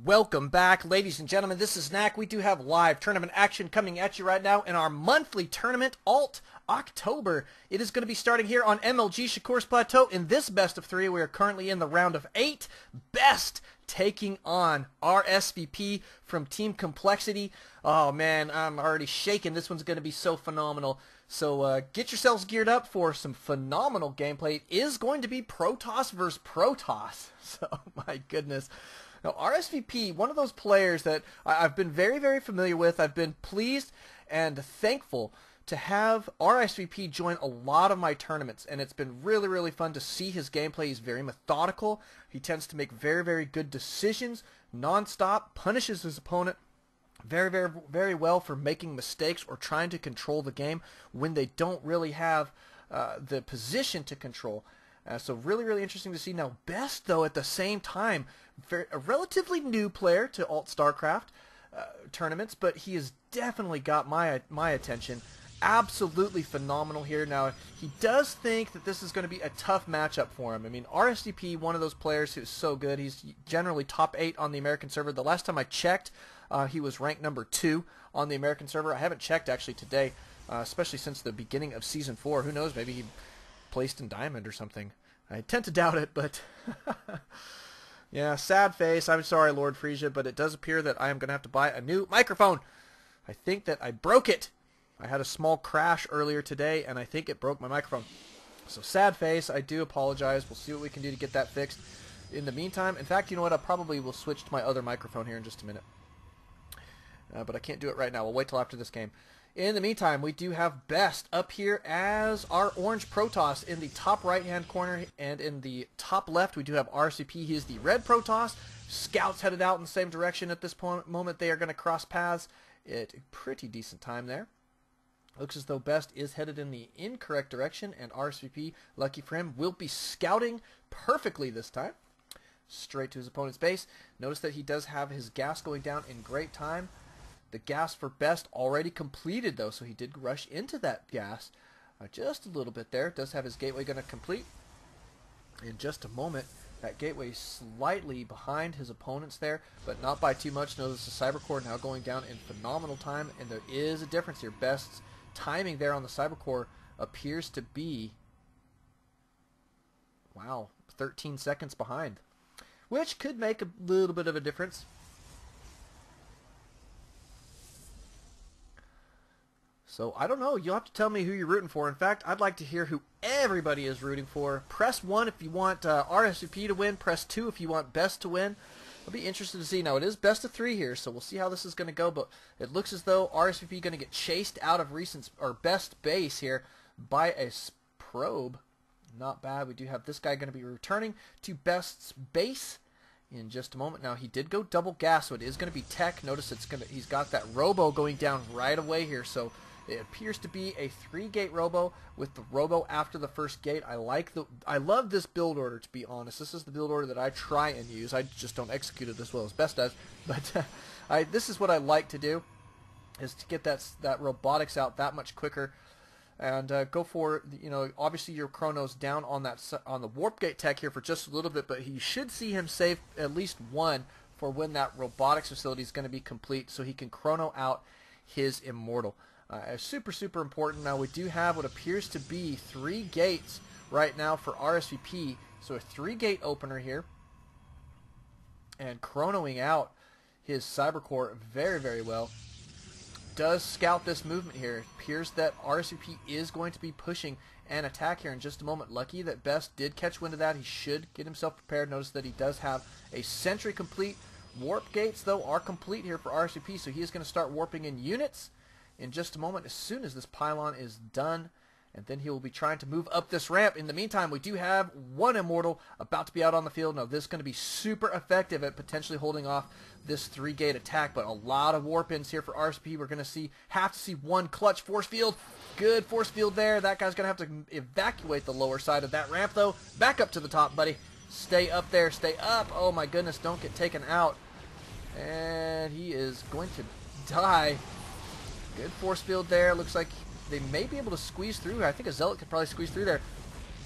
Welcome back, ladies and gentlemen. This is Knack. We do have live tournament action coming at you right now in our monthly tournament, Alt October. It is going to be starting here on MLG Shakur's Plateau. In this best of 3, we are currently in the round of 8. Best taking on RSVP from Team Complexity. Oh man, I'm already shaking. This one's going to be so phenomenal. So get yourselves geared up for some phenomenal gameplay. It is going to be Protoss versus Protoss. So, my goodness. Now, RSVP, one of those players that I've been very, very familiar with. I've been pleased and thankful to have RSVP join a lot of my tournaments, and it's been really, really fun to see his gameplay. He's very methodical. He tends to make very, very good decisions, non-stop, punishes his opponent very, very, very well for making mistakes or trying to control the game when they don't really have the position to control. So really, really interesting to see. Now, Best, though, at the same time, a relatively new player to ALT-Starcraft tournaments, but he has definitely got my attention. Absolutely phenomenal here. Now, he does think that this is going to be a tough matchup for him. I mean, RSVP, one of those players who's so good. He's generally top 8 on the American server. The last time I checked, he was ranked number 2 on the American server. I haven't checked, actually, today, especially since the beginning of Season 4. Who knows? Maybe he placed in Diamond or something. I tend to doubt it, but yeah, sad face. I'm sorry, Lord Frisia, but it does appear that I am going to have to buy a new microphone. I think that I broke it. I had a small crash earlier today, and I think it broke my microphone. So sad face. I do apologize. We'll see what we can do to get that fixed. In the meantime, in fact, you know what? I probably will switch to my other microphone here in just a minute. But I can't do it right now. We'll wait till after this game. In the meantime, we do have Best up here as our orange Protoss in the top right-hand corner, and in the top left, we do have RCP. He is the red Protoss. Scouts headed out in the same direction at this moment. They are going to cross paths at a pretty decent time there. Looks as though Best is headed in the incorrect direction, and RSVP, lucky for him, will be scouting perfectly this time. Straight to his opponent's base. Notice that he does have his gas going down in great time. The gas for Best already completed, though, so he did rush into that gas just a little bit there. Does have his gateway going to complete in just a moment. That gateway slightly behind his opponents there, but not by too much. Notice the Cyber Core now going down in phenomenal time, and there is a difference here. Best's timing there on the Cyber Core appears to be, wow, 13 seconds behind, which could make a little bit of a difference. So, I don't know. You'll have to tell me who you're rooting for. In fact, I'd like to hear who everybody is rooting for. Press 1 if you want RSVP to win. Press 2 if you want Best to win. I'll be interested to see. Now, it is best of 3 here, so we'll see how this is going to go. But it looks as though RSVP going to get chased out of Best base here by a probe. Not bad. We do have this guy going to be returning to Best's base in just a moment. Now, he did go double gas, so it is going to be tech. Notice he's got that robo going down right away here, so it appears to be a 3-gate robo with the robo after the first gate. I love this build order, to be honest. This is the build order that I try and use. I just don't execute it as well as Best does. But this is what I like to do, is to get that robotics out that much quicker, and go for, you know, obviously your chrono's down on the warp gate tech here for just a little bit, but you should see him save at least 1 for when that robotics facility is going to be complete, so he can chrono out his immortal. Super, super important. Now, we do have what appears to be 3 gates right now for RSVP. So a 3-gate opener here. And chronoing out his Cyber Core very, very well. Does scout this movement here. It appears that RSVP is going to be pushing an attack here in just a moment. Lucky that Best did catch wind of that. He should get himself prepared. Notice that he does have a sentry complete. Warp gates, though, are complete here for RSVP. So he is going to start warping in units in just a moment, as soon as this pylon is done, and then he will be trying to move up this ramp. In the meantime, we do have 1 immortal about to be out on the field. Now, this is going to be super effective at potentially holding off this 3-gate attack, but a lot of warp-ins here for RSP. We're going to have to see 1 clutch force field. Good force field there. That guy's going to have to evacuate the lower side of that ramp, though. Back up to the top, buddy. Stay up there. Stay up. Oh, my goodness. Don't get taken out. And he is going to die. Good force field there. Looks like they may be able to squeeze through. I think a Zealot could probably squeeze through there.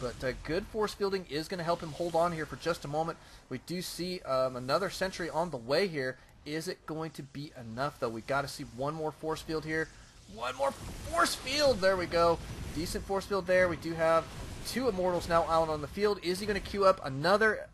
But good force fielding is going to help him hold on here for just a moment. We do see another sentry on the way here. Is it going to be enough, though? We got to see one more force field here. One more force field. There we go. Decent force field there. We do have 2 immortals now out on the field. Is he going to queue up another?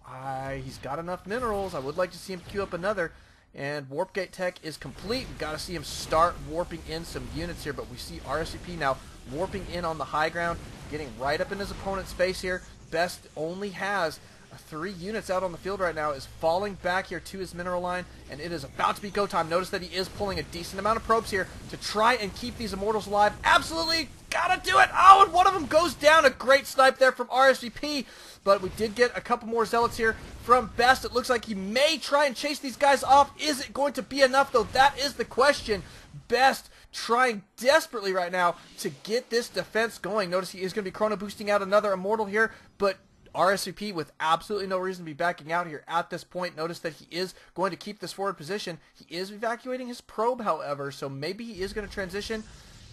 He's got enough minerals. I would like to see him queue up another. And warp gate tech is complete. We've got to see him start warping in some units here. But we see RSVP now warping in on the high ground, getting right up in his opponent's face here. Best only has 3 units out on the field right now, is falling back here to his mineral line, and it is about to be go time. Notice that he is pulling a decent amount of probes here to try and keep these immortals alive. Absolutely gotta do it. Oh, and one of them goes down. A great snipe there from RSVP, but we did get a couple more zealots here from Best. It looks like he may try and chase these guys off. Is it going to be enough, though? That is the question. Best trying desperately right now to get this defense going. Notice he is going to be chrono boosting out another immortal here, but RSVP with absolutely no reason to be backing out here at this point. Notice that he is going to keep this forward position. He is evacuating his probe, however, so maybe he is going to transition.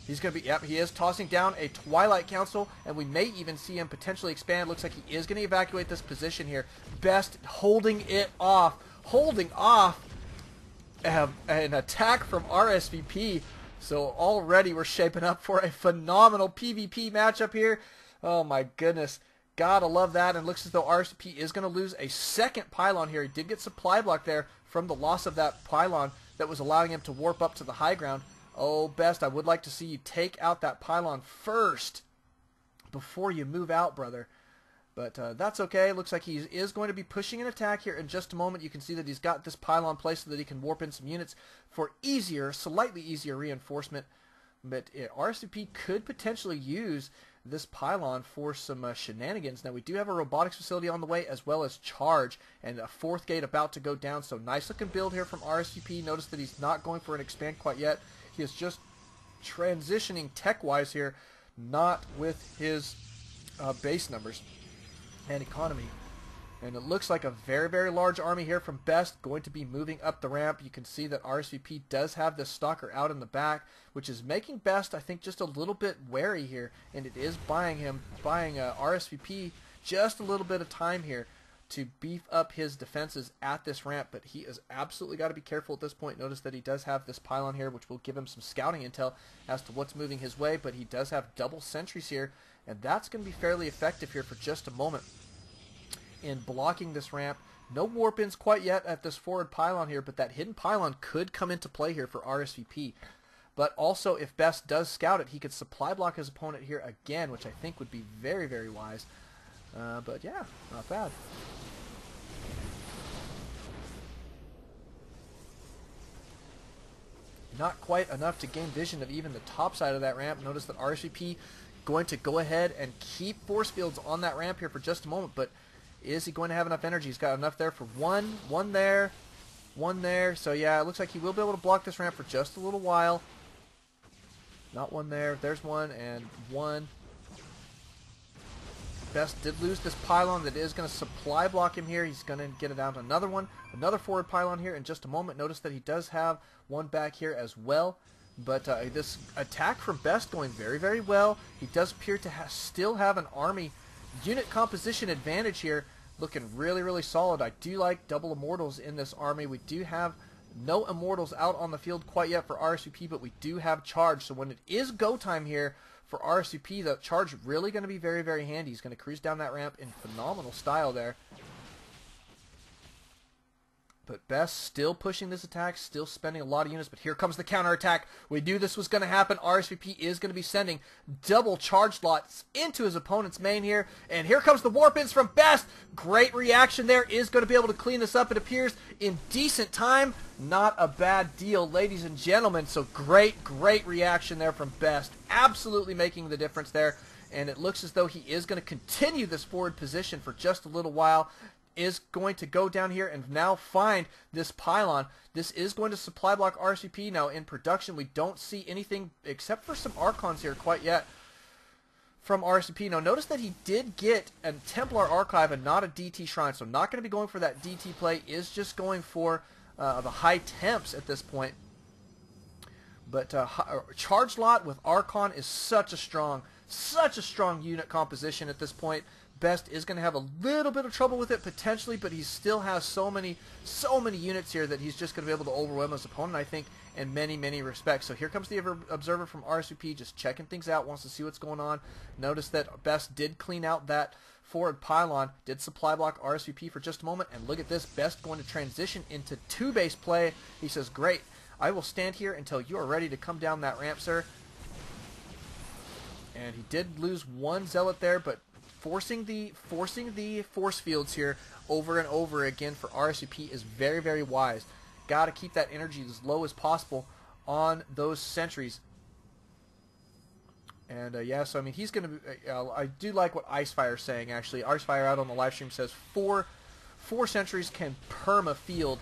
He's going to be, yep, he is tossing down a Twilight Council, and we may even see him potentially expand. Looks like he is going to evacuate this position here. Best holding it off, holding off an attack from RSVP. So already we're shaping up for a phenomenal PvP matchup here. Oh my goodness. Gotta love that, and looks as though RSVP is going to lose a second pylon here. He did get supply block there from the loss of that pylon that was allowing him to warp up to the high ground. Oh, Best, I would like to see you take out that pylon first before you move out, brother. But that's okay. Looks like he is going to be pushing an attack here in just a moment. You can see that he's got this pylon placed so that he can warp in some units for easier, slightly easier reinforcement. But RSVP could potentially use this pylon for some shenanigans. Now we do have a robotics facility on the way, as well as charge, and a 4th gate about to go down. So nice looking build here from RSVP. Notice that he's not going for an expand quite yet. He is just transitioning tech wise here, not with his base numbers and economy. And it looks like a very, very large army here from Best going to be moving up the ramp. You can see that RSVP does have this stalker out in the back, which is making Best, I think, just a little bit wary here. And it is buying RSVP just a little bit of time here to beef up his defenses at this ramp. But he has absolutely got to be careful at this point. Notice that he does have this pylon here, which will give him some scouting intel as to what's moving his way. But he does have double sentries here, and that's going to be fairly effective here for just a moment in blocking this ramp. No warp-ins quite yet at this forward pylon here, but that hidden pylon could come into play here for RSVP. But also, if Best does scout it, he could supply block his opponent here again, which I think would be very, very wise. But yeah, not bad. Not quite enough to gain vision of even the top side of that ramp. Notice that RSVP going to go ahead and keep force fields on that ramp here for just a moment, but is he going to have enough energy? He's got enough there for one there, one there. So yeah, it looks like he will be able to block this ramp for just a little while. Not one there. There's one and one. Best did lose this pylon that is going to supply block him here. He's going to get it down to another one. Another forward pylon here in just a moment. Notice that he does have one back here as well. But this attack from Best going very, very well. He does appear to still have an army unit composition advantage here, looking really, really solid. I do like double immortals in this army. We do have no immortals out on the field quite yet for RSVP, but we do have charge. So when it is go time here for RSVP, the charge really going to be very, very handy. He's going to cruise down that ramp in phenomenal style there. But Best still pushing this attack, still spending a lot of units, but here comes the counterattack. We knew this was going to happen. RSVP is going to be sending double charge slots into his opponent's main here, and here comes the warp-ins from Best. Great reaction there, is going to be able to clean this up, it appears, in decent time. Not a bad deal, ladies and gentlemen. So great, great reaction there from Best. Absolutely making the difference there, and it looks as though he is going to continue this forward position for just a little while. Is going to go down here and now find this pylon. This is going to supply block RSVP. Now in production we don't see anything except for some Archons here quite yet from RSVP. Now notice that he did get a Templar Archive and not a DT Shrine, so not going to be going for that DT play, is just going for the high temps at this point. But charge lot with Archon is such a strong unit composition at this point. Best is going to have a little bit of trouble with it potentially, but he still has so many units here that he's just going to be able to overwhelm his opponent, I think, in many respects. So here comes the observer from RSVP, just checking things out, wants to see what's going on. Notice that Best did clean out that forward pylon, did supply block RSVP for just a moment, and look at this, Best going to transition into 2-base play. He says, great, I will stand here until you are ready to come down that ramp, sir. And he did lose one zealot there, but forcing the force fields here over and over again for RSVP is very wise. Got to keep that energy as low as possible on those sentries. And yeah, so I mean, he's going to be, I do like what Icefire is saying, actually. Icefire out on the live stream says four sentries can perma field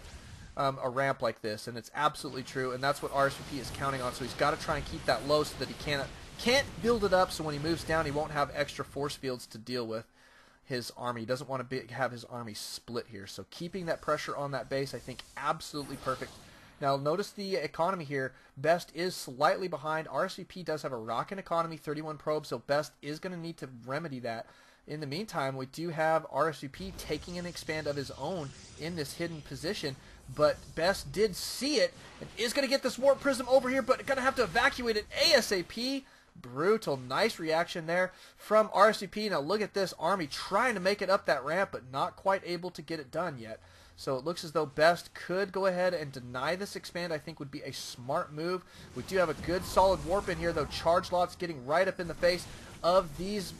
a ramp like this, and it's absolutely true, and that's what RSVP is counting on. So he's got to try and keep that low so that he can't build it up, so when he moves down he won't have extra force fields to deal with his army. He doesn't want to have his army split here. So keeping that pressure on that base, I think, absolutely perfect. Now notice the economy here. Best is slightly behind. RSVP does have a rockin' economy, 31 probes, so Best is going to need to remedy that. In the meantime, we do have RSVP taking an expand of his own in this hidden position, but Best did see it and is going to get this warp prism over here, but going to have to evacuate it ASAP. Brutal. Nice reaction there from RSVP. Now look at this army trying to make it up that ramp, but not quite able to get it done yet. So it looks as though Best could go ahead and deny this expand. I think would be a smart move. We do have a good solid warp in here, though. Charge lots getting right up in the face of these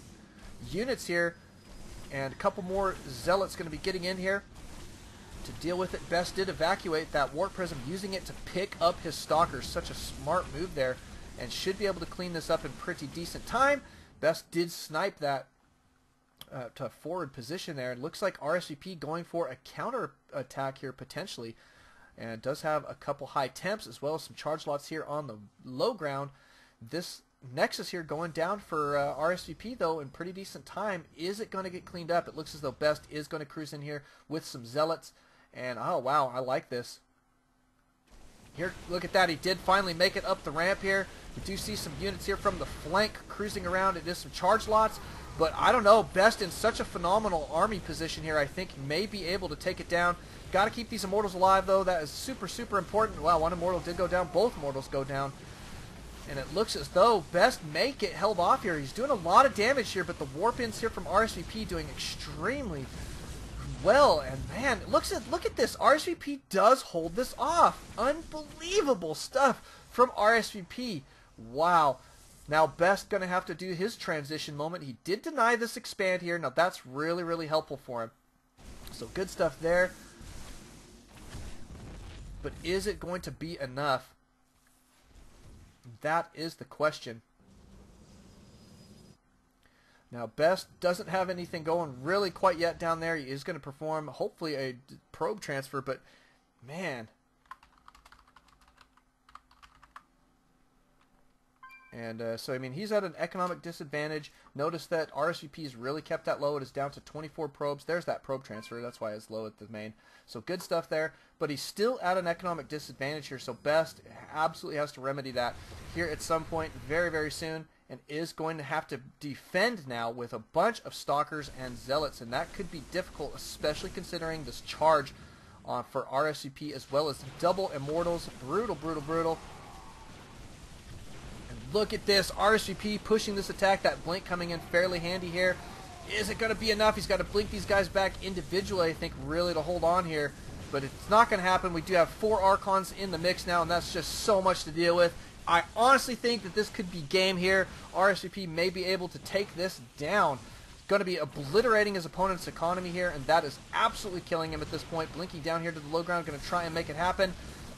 units here, and a couple more zealots going to be getting in here to deal with it. Best did evacuate that warp prism, using it to pick up his stalkers. Such a smart move there, and should be able to clean this up in pretty decent time. Best did snipe that to forward position there. It looks like RSVP going for a counter attack here potentially, and does have a couple high temps as well as some charge lots here on the low ground. This Nexus here going down for RSVP though in pretty decent time. Is it going to get cleaned up? It looks as though Best is going to cruise in here with some zealots, and oh wow, I like this. Here, look at that. He did finally make it up the ramp here. We do see some units here from the flank cruising around. It is some charge lots, but I don't know. Best in such a phenomenal army position here, I think, may be able to take it down. Got to keep these immortals alive, though. That is super important. Wow, one immortal did go down. Both immortals go down. And it looks as though Best may get held off here. He's doing a lot of damage here, but the warp-ins here from RSVP doing extremely well. And man, look at this. RSVP does hold this off. Unbelievable stuff from RSVP. Wow. Now Best going to have to do his transition moment. He did deny this expand here. Now that's really helpful for him. So good stuff there. But is it going to be enough? That is the question. Now Best doesn't have anything going really quite yet down there. He is going to perform hopefully a probe transfer, but man. And so, I mean, he's at an economic disadvantage. Notice that RSVP has really kept that low. It is down to 24 probes. There's that probe transfer. That's why it's low at the main. So good stuff there. But he's still at an economic disadvantage here. So Best absolutely has to remedy that here at some point very soon. And is going to have to defend now with a bunch of stalkers and zealots. And that could be difficult, especially considering this charge for RSVP, as well as double immortals. Brutal. Look at this, RSVP pushing this attack, that blink coming in fairly handy here. Is it going to be enough? He's got to blink these guys back individually, I think, really to hold on here. But it's not going to happen. We do have 4 Archons in the mix now, and that's just so much to deal with. I honestly think that this could be game here. RSVP may be able to take this down. Going to be obliterating his opponent's economy here, and that is absolutely killing him at this point. Blinking down here to the low ground, going to try and make it happen.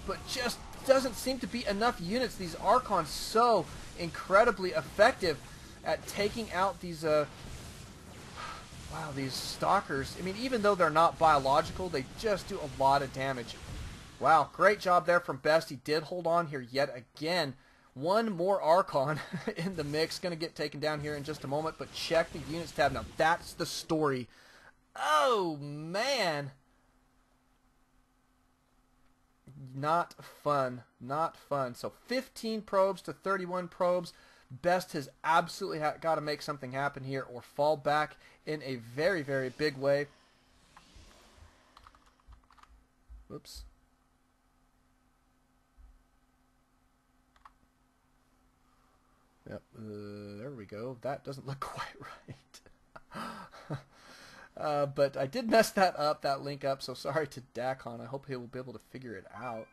But just doesn't seem to be enough units. These Archons so incredibly effective at taking out these these stalkers. I mean, even though they're not biological, they just do a lot of damage. Wow, great job there from Best. He did hold on here yet again. One more Archon in the mix. Going to get taken down here in just a moment, but check the units tab. Now that's the story. Oh man, not fun. So 15 probes to 31 probes. Best has absolutely got to make something happen here or fall back in a very, very big way. Oops. Yep, there we go. That doesn't look quite right. But I did mess that up, that link up, so sorry to Dakon. I hope he will be able to figure it out.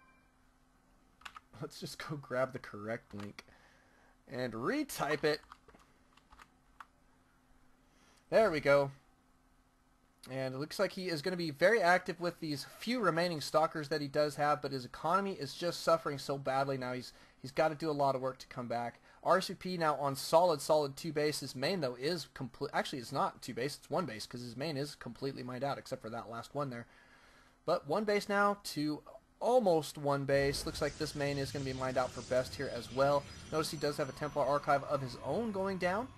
Let's just go grab the correct link and retype it. There we go. And it looks like he is going to be very active with these few remaining stalkers that he does have, but his economy is just suffering so badly now. He's got to do a lot of work to come back. RSVP now on solid 2 base. His main, though, is complete. Actually, it's not 2 base, it's 1 base, because his main is completely mined out, except for that last one there. But 1 base now to almost 1 base. Looks like this main is going to be mined out for best here as well. Notice he does have a Templar archive of his own going down.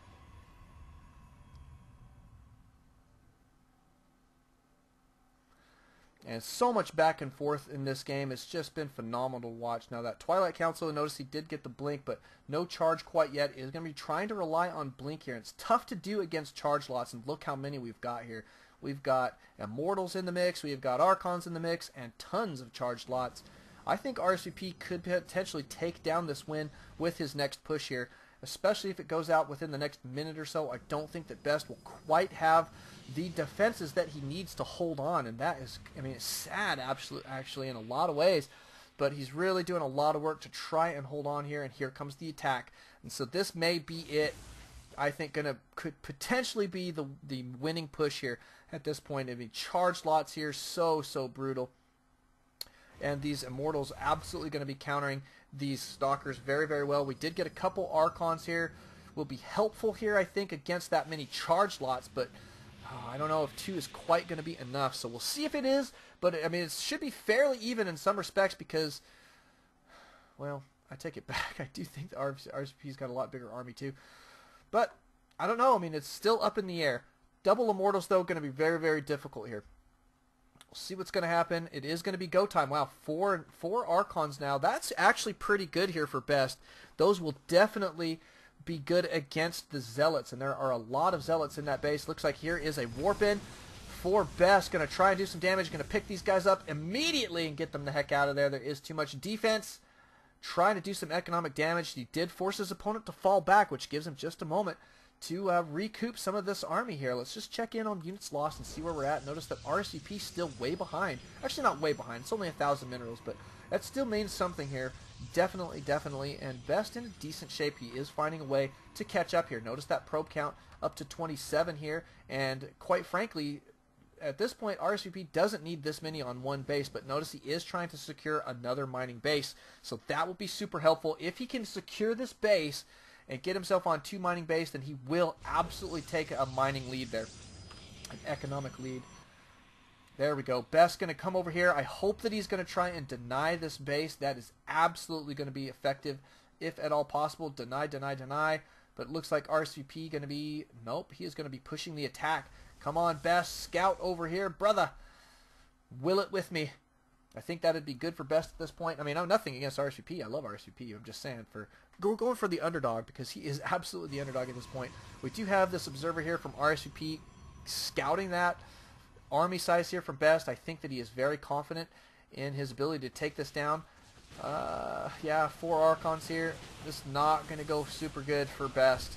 And so much back and forth in this game. It's just been phenomenal to watch. Now that Twilight Council, notice he did get the blink, but no charge quite yet. He's going to be trying to rely on blink here. It's tough to do against charge lots, and look how many we've got here. We've got Immortals in the mix, we've got Archons in the mix, and tons of charged lots. I think RSVP could potentially take down this win with his next push here, especially if it goes out within the next minute or so. I don't think that Best will quite have the defenses that he needs to hold on, and that is, I mean, it's sad actually in a lot of ways, but he's really doing a lot of work to try and hold on here, and here comes the attack. And so this may be it. I think could potentially be the winning push here at this point. I mean, charged lots here, so brutal. And these Immortals absolutely going to be countering these Stalkers very, very well. We did get a couple Archons here. Will be helpful here, I think, against that many charged lots, but I don't know if 2 is quite going to be enough. So we'll see if it is, but I mean, it should be fairly even in some respects because, well, I take it back. I do think the RSVP's got a lot bigger army too. But I don't know. I mean, it's still up in the air. Double Immortals, though, going to be very, very difficult here. We'll see what's going to happen. It is going to be go time. Wow, four Archons now. That's actually pretty good here for Best. Those will definitely be good against the Zealots, and there are a lot of Zealots in that base. Looks like here is a Warp in for Best. Going to try and do some damage. Going to pick these guys up immediately and get them the heck out of there. There is too much defense. Trying to do some economic damage. He did force his opponent to fall back, which gives him just a moment to recoup some of this army here. Let's just check in on units lost and see where we're at. Notice that RSVP is still way behind. Actually, not way behind. It's only 1,000 minerals, but that still means something here. Definitely. And Best in a decent shape. He is finding a way to catch up here. Notice that probe count up to 27 here. And quite frankly, at this point, RSVP doesn't need this many on 1 base, but notice he is trying to secure another mining base. So that will be super helpful. If he can secure this base and get himself on 2 mining base, then he will absolutely take a mining lead there. An economic lead. There we go. Best going to come over here. I hope that he's going to try and deny this base. That is absolutely going to be effective, if at all possible. Deny. But it looks like RSVP going to be... Nope, he is going to be pushing the attack. Come on, Best. Scout over here. Brother, will it with me. I think that would be good for Best at this point. I mean, I'm nothing against RSVP. I love RSVP. I'm just saying, we're going for the underdog because he is absolutely the underdog at this point. We do have this observer here from RSVP scouting that army size here from Best. I think that he is very confident in his ability to take this down. Yeah, 4 Archons here. This is not going to go super good for Best.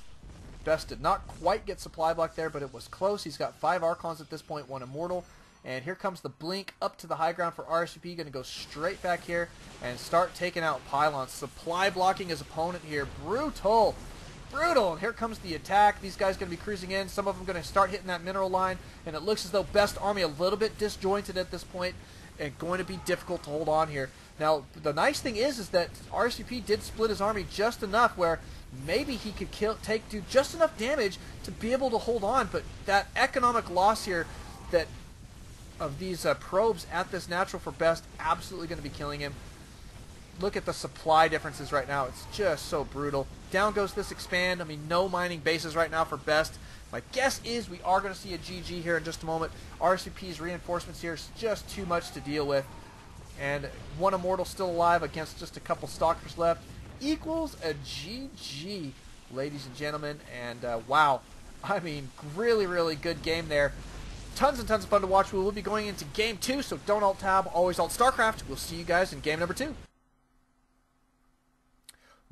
Best did not quite get supply block there, but it was close. He's got 5 Archons at this point, 1 Immortal. And here comes the blink up to the high ground for RSVP. Going to go straight back here and start taking out pylons. Supply blocking his opponent here. Brutal. And here comes the attack. These guys going to be cruising in. Some of them going to start hitting that mineral line. And it looks as though Best army a little bit disjointed at this point and going to be difficult to hold on here. Now, the nice thing is that RSVP did split his army just enough where maybe he could do just enough damage to be able to hold on. But that economic loss here of these probes at this natural for Best absolutely going to be killing him. Look at the supply differences right now. It's just so brutal. Down goes this expand. I mean, no mining bases right now for Best. My guess is we are going to see a GG here in just a moment. RSVP's reinforcements here is just too much to deal with. And 1 Immortal still alive against just a couple Stalkers left equals a GG. ladies and gentlemen. And wow, I mean, really, really good game there. Tons and tons of fun to watch. We will be going into game 2, so don't alt-tab, always alt-Starcraft. We'll see you guys in game number 2.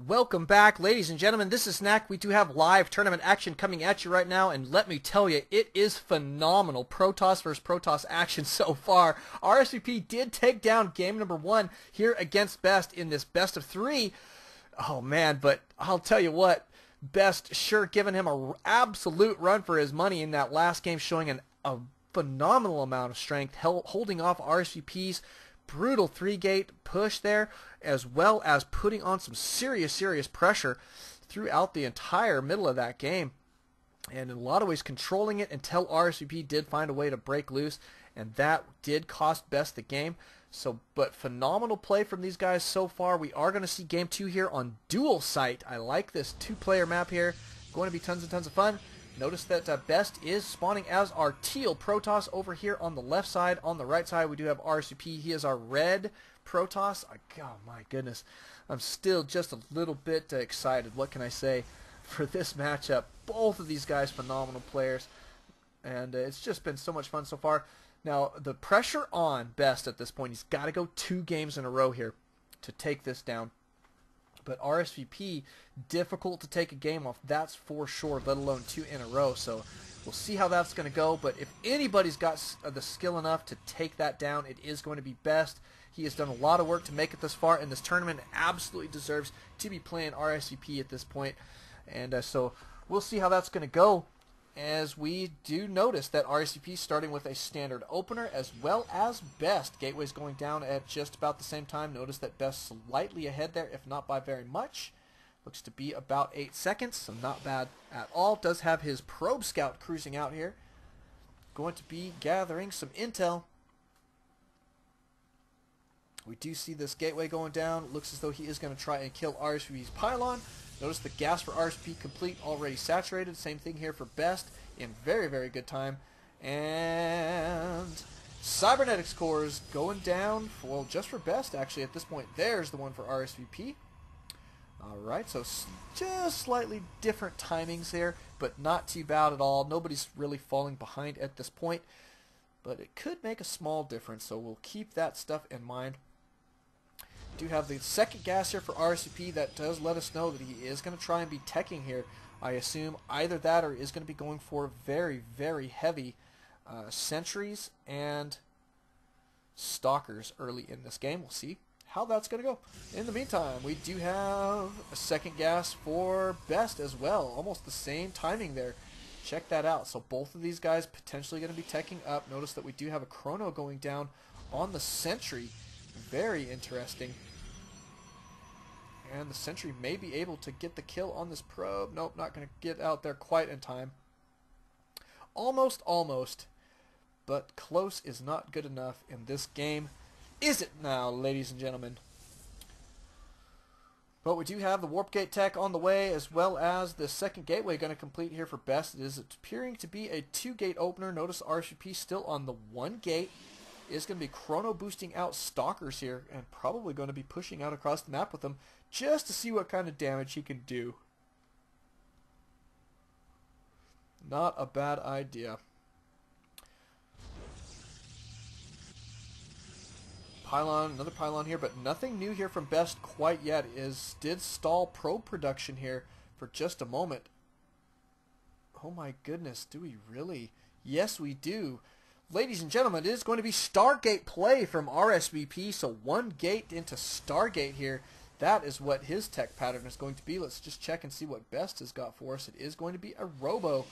Welcome back, ladies and gentlemen. This is Snack. We do have live tournament action coming at you right now, and let me tell you, it is phenomenal. Protoss versus Protoss action so far. RSVP did take down game number 1 here against Best in this best of 3. Oh man, but I'll tell you what, Best sure giving him an absolute run for his money in that last game, showing a phenomenal amount of strength, holding off RSVP's brutal 3-gate push there, as well as putting on some serious pressure throughout the entire middle of that game, and in a lot of ways controlling it until RSVP did find a way to break loose, and that did cost Best the game. So, but phenomenal play from these guys so far. We are going to see game 2 here on dual site. I like this 2-player map here. Going to be tons and tons of fun. Notice that Best is spawning as our teal Protoss over here on the left side. On the right side, we do have RSVP. He is our red Protoss. Oh, my goodness. I'm still just a little bit excited. What can I say for this matchup? Both of these guys, phenomenal players. And it's just been so much fun so far. Now, the pressure on Best at this point. He's got to go 2 games in a row here to take this down. But RSVP, difficult to take a game off, that's for sure, let alone 2 in a row. So we'll see how that's going to go. But if anybody's got the skill enough to take that down, it is going to be Best. He has done a lot of work to make it this far in this tournament. Absolutely deserves to be playing RSVP at this point. And so we'll see how that's going to go, as we do notice that RSVP starting with a standard opener as well as Best. Gateway's going down at just about the same time. Notice that Best slightly ahead there, if not by very much. Looks to be about 8 seconds, so not bad at all. Does have his probe scout cruising out here. Going to be gathering some intel. We do see this Gateway going down. Looks as though he is going to try and kill RSVP's pylon. Notice the gas for RSVP complete, already saturated. Same thing here for Best in very good time. And cybernetics cores going down, well, just for Best actually at this point. There's the one for RSVP. Alright, so just slightly different timings there, but not too bad at all. Nobody's really falling behind at this point, but it could make a small difference, so we'll keep that stuff in mind. Do have the second gas here for RSVP. That does let us know that he is going to try and be teching here. I assume either that or is going to be going for very heavy sentries and stalkers early in this game. We'll see how that's going to go. In the meantime, we do have a second gas for Best as well. Almost the same timing there. Check that out. So both of these guys potentially going to be teching up. Notice that we do have a chrono going down on the sentry. Very interesting. And the sentry may be able to get the kill on this probe. Nope, not going to get out there quite in time. Almost. But close is not good enough in this game. Is it now, ladies and gentlemen? But we do have the warp gate tech on the way, as well as the second gateway going to complete here for Best. It is appearing to be a 2-gate opener. Notice RSVP still on the 1 gate. Is going to be chrono boosting out stalkers here, and probably going to be pushing out across the map with them just to see what kind of damage he can do. Not a bad idea. Pylon, another pylon here, but nothing new here from Best quite yet. Did stall probe production here for just a moment. Oh my goodness, do we really? Yes, we do. Ladies and gentlemen, it is going to be Stargate play from RSVP, so 1 gate into Stargate here. That is what his tech pattern is going to be. Let's just check and see what Best has got for us. It is going to be a robo.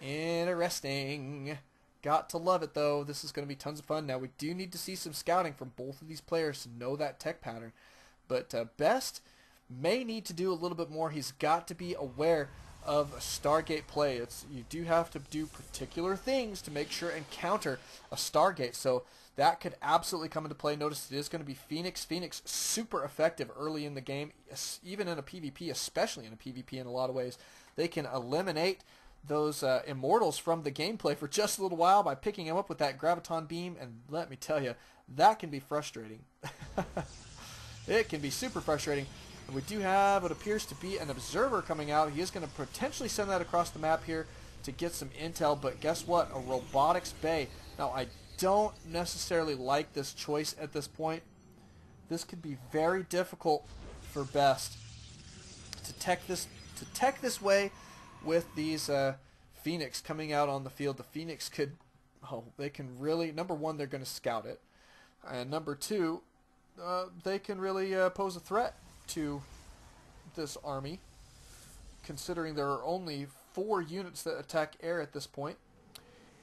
Interesting. Got to love it, though. This is going to be tons of fun. Now, we do need to see some scouting from both of these players to know that tech pattern. But Best may need to do a little bit more. He's got to be aware of Stargate play. You do have to do particular things to make sure and counter a Stargate, so that could absolutely come into play. Notice it is going to be Phoenix. Phoenix super effective early in the game, even in a PvP, especially in a PvP in a lot of ways. They can eliminate those immortals from the gameplay for just a little while by picking them up with that graviton beam, and let me tell you, that can be frustrating. It can be super frustrating. And we do have what appears to be an observer coming out. He is going to potentially send that across the map here to get some intel, but guess what? A robotics bay. Now, I don't necessarily like this choice at this point. This could be very difficult for Best to tech this way with these Phoenix coming out on the field. The Phoenix could, they can really, number one, they're going to scout it, and number two, they can really pose a threat to this army, considering there are only 4 units that attack air at this point.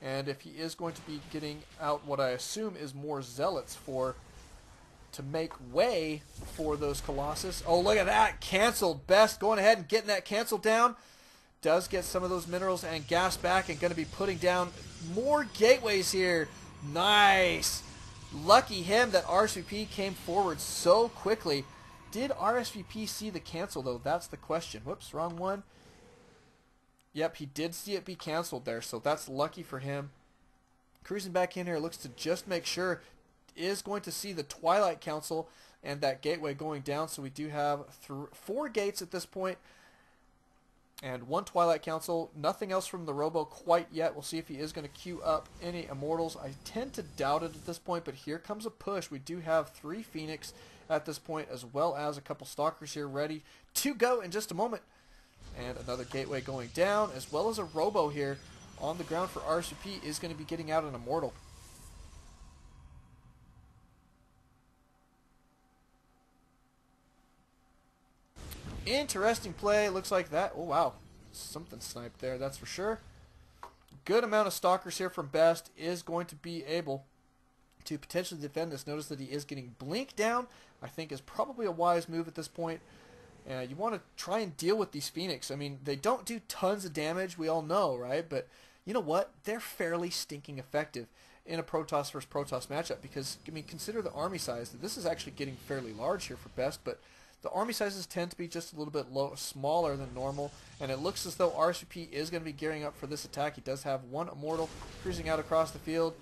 And if he is going to be getting out what I assume is more zealots to make way for those Colossus. Oh, look at that. Canceled. Best going ahead and getting that canceled down. Does get some of those minerals and gas back, and going to be putting down more gateways here. Nice. Lucky him that RSVP came forward so quickly. Did RSVP see the cancel, though? That's the question. Whoops, wrong one. Yep, he did see it be canceled there, so that's lucky for him. Cruising back in here, looks to just make sure, is going to see the Twilight Council and that gateway going down, so we do have 4 gates at this point and 1 Twilight Council. Nothing else from the Robo quite yet. We'll see if he is going to queue up any Immortals. I tend to doubt it at this point, but here comes a push. We do have 3 Phoenix at this point, as well as a couple Stalkers here ready to go in just a moment. And another gateway going down, as well as a Robo here on the ground for RSVP is going to be getting out an Immortal. Interesting play. Looks like that. Oh, wow. Something sniped there, that's for sure. Good amount of Stalkers here from Best. Is going to be able to potentially defend this. Notice that he is getting Blink down. I think is probably a wise move at this point. You want to try and deal with these Phoenix. I mean, they don't do tons of damage, we all know, right? But you know what? They're fairly stinking effective in a Protoss versus Protoss matchup because, I mean, consider the army size. This is actually getting fairly large here for Best, but the army sizes tend to be just a little bit smaller than normal, and it looks as though RSVP is going to be gearing up for this attack. He does have 1 Immortal cruising out across the field.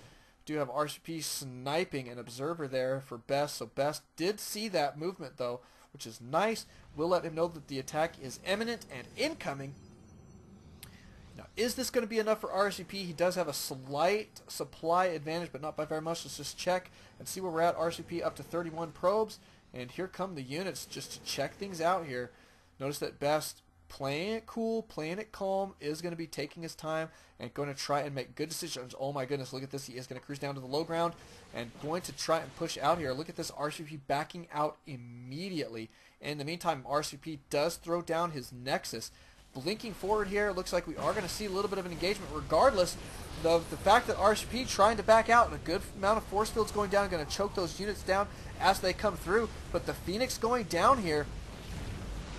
Do have RSVP sniping an observer there for Best, so Best did see that movement, though, which is nice. We'll let him know that the attack is imminent and incoming. Now, is this going to be enough for RSVP? He does have a slight supply advantage, but not by very much. Let's just check and see where we're at. RSVP up to 31 probes. And here come the units just to check things out here. Notice that Best, playing it cool, playing it calm, is going to be taking his time and going to try and make good decisions. Oh my goodness, look at this. He is going to cruise down to the low ground and going to try and push out here. Look at this, RSVP backing out immediately. In the meantime, RSVP does throw down his Nexus. Blinking forward here, looks like we are going to see a little bit of an engagement regardless of the fact that RSVP trying to back out, and a good amount of force fields going down, going to choke those units down as they come through. But the Phoenix going down here,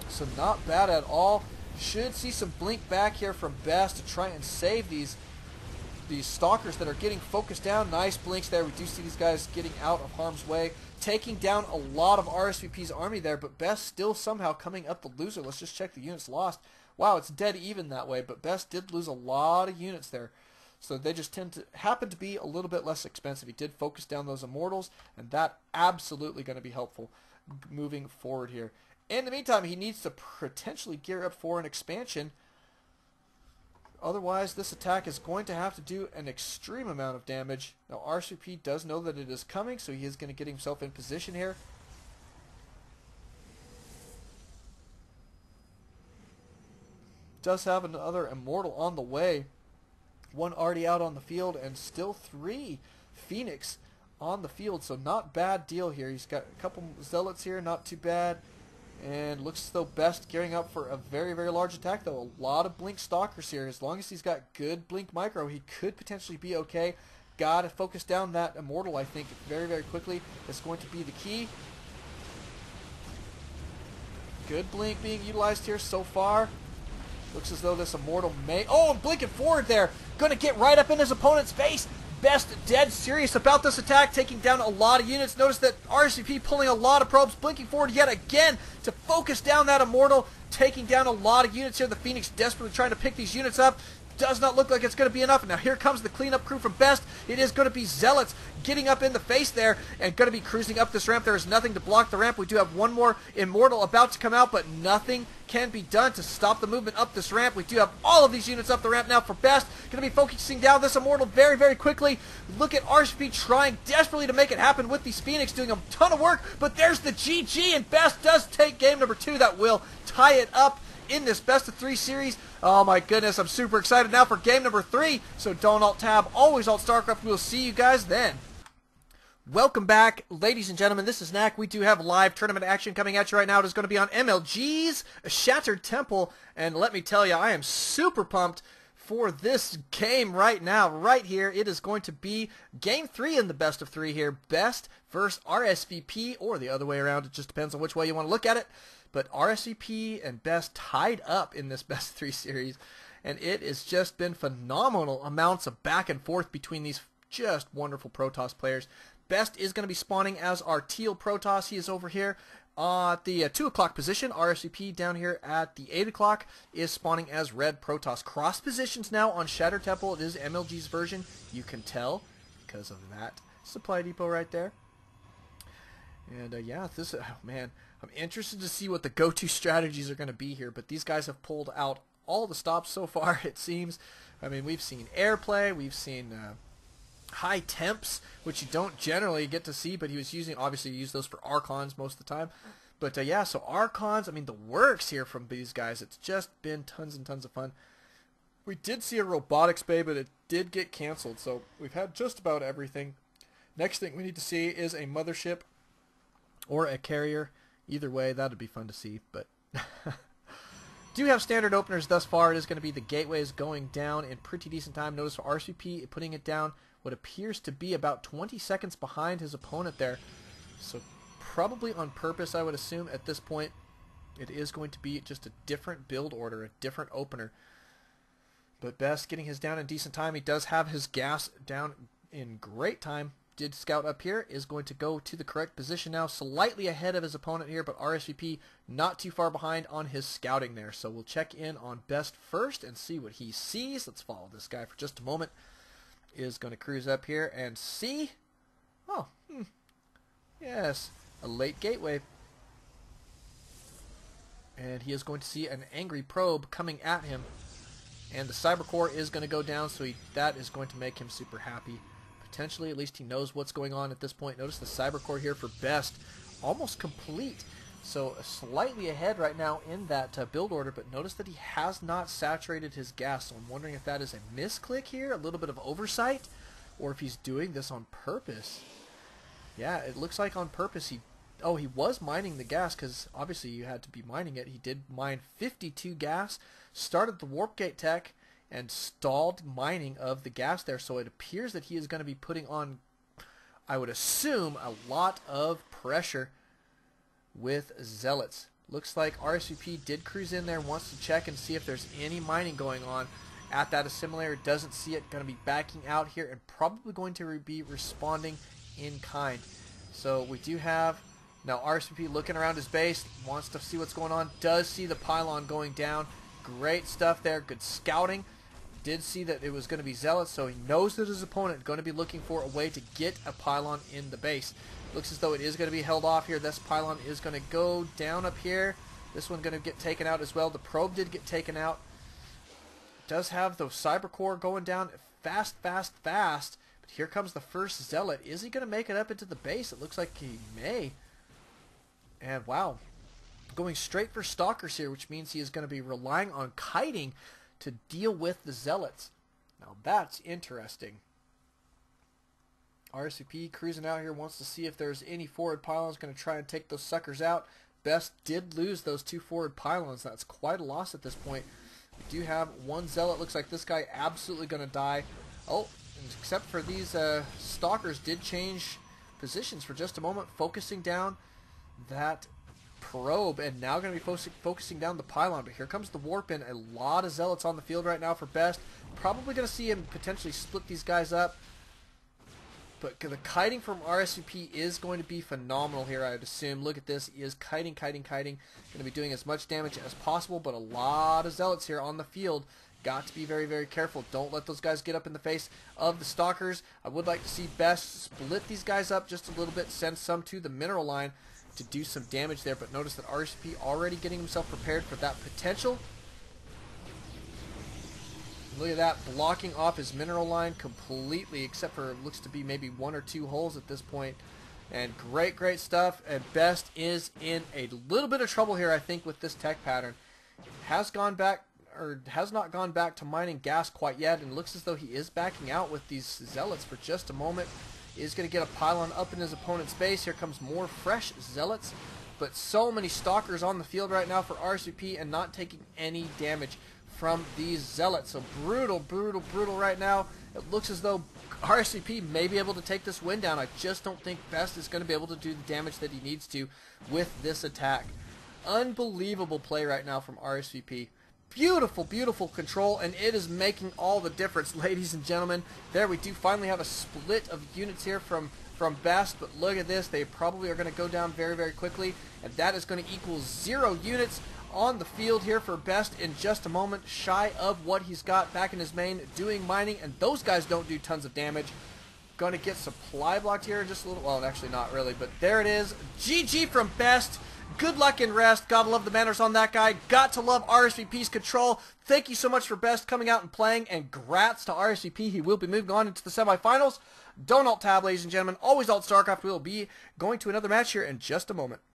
so not bad at all. Should see some blink back here from Best to try and save these Stalkers that are getting focused down. Nice blinks there. We do see these guys getting out of harm's way, taking down a lot of RSVP's army there, but Best still somehow coming up the loser. Let's just check the units lost. Wow, it's dead even that way, but Best did lose a lot of units there. So they just happen to be a little bit less expensive. He did focus down those Immortals, and that absolutely going to be helpful moving forward here. In the meantime, he needs to potentially gear up for an expansion. Otherwise, this attack is going to have to do an extreme amount of damage. Now, RSVP does know that it is coming, so he is going to get himself in position here. Does have another Immortal on the way. 1 already out on the field, and still 3 Phoenix on the field, so not bad deal here. He's got a couple Zealots here, not too bad, and looks as though Best gearing up for a very, very large attack, though. A lot of Blink Stalkers here. As long as he's got good Blink Micro, he could potentially be okay. Gotta focus down that Immortal, I think, very, very quickly. It's going to be the key. Good Blink being utilized here so far. Looks as though this Immortal may... Oh, and blinking forward there. Going to get right up in his opponent's face. Best dead serious about this attack, taking down a lot of units. Notice that RSVP pulling a lot of probes, blinking forward yet again to focus down that Immortal, taking down a lot of units here. The Phoenix desperately trying to pick these units up. does not look like it's going to be enough. Now here comes the cleanup crew from Best. It is going to be Zealots getting up in the face there and going to be cruising up this ramp. There is nothing to block the ramp. We do have one more Immortal about to come out, but nothing can be done to stop the movement up this ramp. We do have all of these units up the ramp now for Best. Going to be focusing down this Immortal very, very quickly. Look at coLrsvp trying desperately to make it happen with these Phoenix, doing a ton of work, but there's the GG, and Best does take game number 2. That will tie it up in this best of 3 series. Oh my goodness, I'm super excited now for game number 3. So don't alt tab, always alt StarCraft. We'll see you guys then. Welcome back, ladies and gentlemen. This is Knack. We do have live tournament action coming at you right now. It is going to be on MLG's Shattered Temple, and let me tell you, I am super pumped for this game right now, right here. It is going to be game 3 in the best of 3 here. Best versus RSVP, or the other way around. It just depends on which way you want to look at it. But RSVP and Best tied up in this best of 3 series, and it has just been phenomenal amounts of back and forth between these just wonderful Protoss players. Best is going to be spawning as our teal Protoss. He is over here at the 2 o'clock position. RSVP down here at the 8 o'clock is spawning as red Protoss. Cross positions now on Shattered Temple. It is MLG's version. You can tell because of that supply depot right there. And yeah, this, oh man, I'm interested to see what the go-to strategies are going to be here. But these guys have pulled out all the stops so far, it seems. I mean, we've seen airplay, we've seen high temps, which you don't generally get to see, but he was using, obviously he used those for Archons most of the time. But yeah, so Archons, I mean, the works here from these guys, it's just been tons and tons of fun. We did see a robotics bay, but it did get canceled, so we've had just about everything. Next thing we need to see is a mothership or a carrier. Either way, that would be fun to see, but do have standard openers thus far. It is going to be the gateways going down in pretty decent time. Notice for RSVP putting it down what appears to be about 20 seconds behind his opponent there. So probably on purpose, I would assume at this point. It is going to be just a different build order, a different opener. But Best getting his down in decent time. He does have his gas down in great time. Did scout up here, is going to go to the correct position now, slightly ahead of his opponent here, but RSVP not too far behind on his scouting there. So we'll check in on Best first and see what he sees. Let's follow this guy for just a moment. Is going to cruise up here and see, oh, yes, a late gateway. And he is going to see an angry probe coming at him. And the cyber core is going to go down, so that is going to make him super happy. Potentially, at least he knows what's going on at this point. Notice the cyber core here for Best, almost complete. So slightly ahead right now in that build order, but notice that he has not saturated his gas. So I'm wondering if that is a misclick here, a little bit of oversight, or if he's doing this on purpose. Yeah, it looks like on purpose. He was mining the gas, because obviously you had to be mining it. He did mine 52 gas, started the warp gate tech, and stalled mining of the gas there. So it appears that he is going to be putting on, I would assume, a lot of pressure with Zealots. Looks like RSVP did cruise in there, wants to check and see if there's any mining going on at that assimilator. Doesn't see it. Going to be backing out here and probably going to be responding in kind. So we do have now RSVP looking around his base, wants to see what's going on, does see the pylon going down. Great stuff there, good scouting. Did see that it was going to be Zealots, so he knows that his opponent is going to be looking for a way to get a pylon in the base. Looks as though it is going to be held off here. This pylon is going to go down up here. This one going to get taken out as well. The probe did get taken out. Does have the cyber core going down fast, fast, fast. But here comes the first Zealot. Is he going to make it up into the base? It looks like he may. And wow, going straight for Stalkers here, which means he is going to be relying on kiting to deal with the Zealots. Now that's interesting. RSVP cruising out here, wants to see if there's any forward pylons, going to try and take those suckers out. Best did lose those 2 forward pylons. That's quite a loss at this point. We do have one Zealot. Looks like this guy absolutely going to die. Oh, except for these Stalkers did change positions for just a moment, focusing down that probe, and now going to be focusing down the pylon. But here comes the warp in. A lot of Zealots on the field right now for Best. Probably going to see him potentially split these guys up. But the kiting from RSVP is going to be phenomenal here, I would assume. Look at this. He is kiting. Going to be doing as much damage as possible, but a lot of Zealots here on the field. got to be very, very careful. Don't let those guys get up in the face of the Stalkers. I would like to see Best split these guys up just a little bit, send some to the mineral line to do some damage there, but notice that RSVP already getting himself prepared for that potential. Look at that, blocking off his mineral line completely, except for it looks to be maybe 1 or 2 holes at this point. And great stuff. And Best is in a little bit of trouble here, I think, with this tech pattern. Has gone back, or has not gone back to mining gas quite yet, and looks as though he is backing out with these zealots for just a moment. Is going to get a pylon up in his opponent's base. Here comes more fresh zealots, but so many stalkers on the field right now for RSVP and not taking any damage from these zealots. So brutal right now. It looks as though RSVP may be able to take this win down. I just don't think Best is going to be able to do the damage that he needs to with this attack. Unbelievable play right now from RSVP. Beautiful control, and it is making all the difference, ladies and gentlemen. There we do finally have a split of units here from Best, but look at this. They probably are going to go down very quickly, and that is going to equal 0 units on the field here for Best in just a moment, shy of what he's got back in his main doing mining, and those guys don't do tons of damage. Going to get supply blocked here in just a little, well, actually not really, but there it is. GG from Best. Good luck in rest. Gotta love the manners on that guy. Got to love RSVP's control. Thank you so much for Best coming out and playing, and grats to RSVP. He will be moving on into the semifinals. Don't alt tab, ladies and gentlemen. Always alt StarCraft. We will be going to another match here in just a moment.